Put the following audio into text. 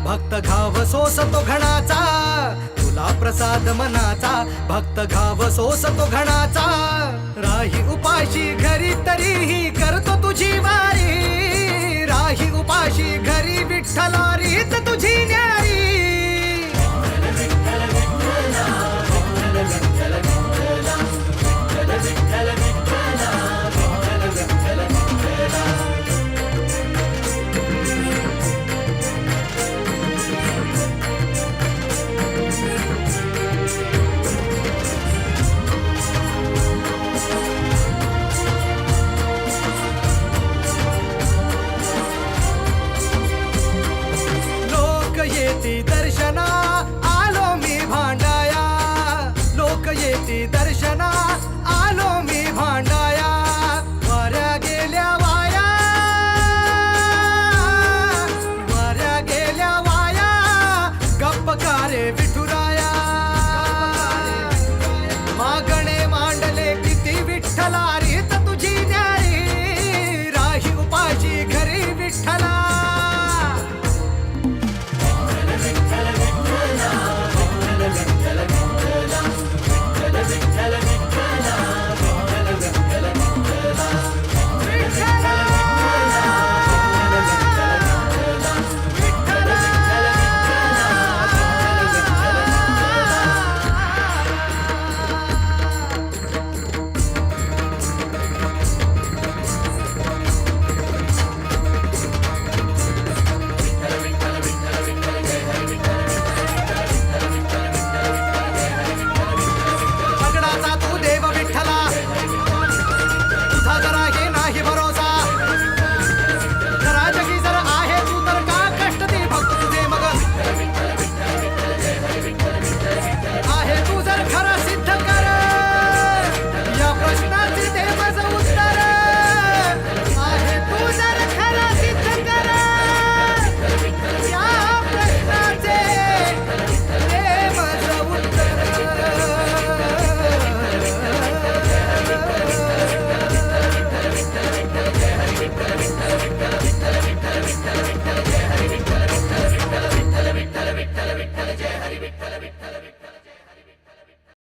भक्त घाव सोसतो घणाचा, तुला प्रसाद मनाचा. भक्त घाव सोसतो घणाचा, राही उपाशी घरी तरीही करतो तुझी वारी. राही उपाशी घरी विठ्ठला रीत तुझी न्यारी. येती दर्शना आलो मी भांडाया. लोक येती दर्शना आलो मी भांडाया. वाऱ्या गेल्या वाया, वाऱ्या गेल्या वाया, गप्प कारे विठुराया. मागणे मांडले किती विठ्ठला रीत तुझी न्यारी. राही उपाशी घरी विठ्ठला. विठ्ठल विठ्ठल जय हरी विठ्ठल विठ्ठल.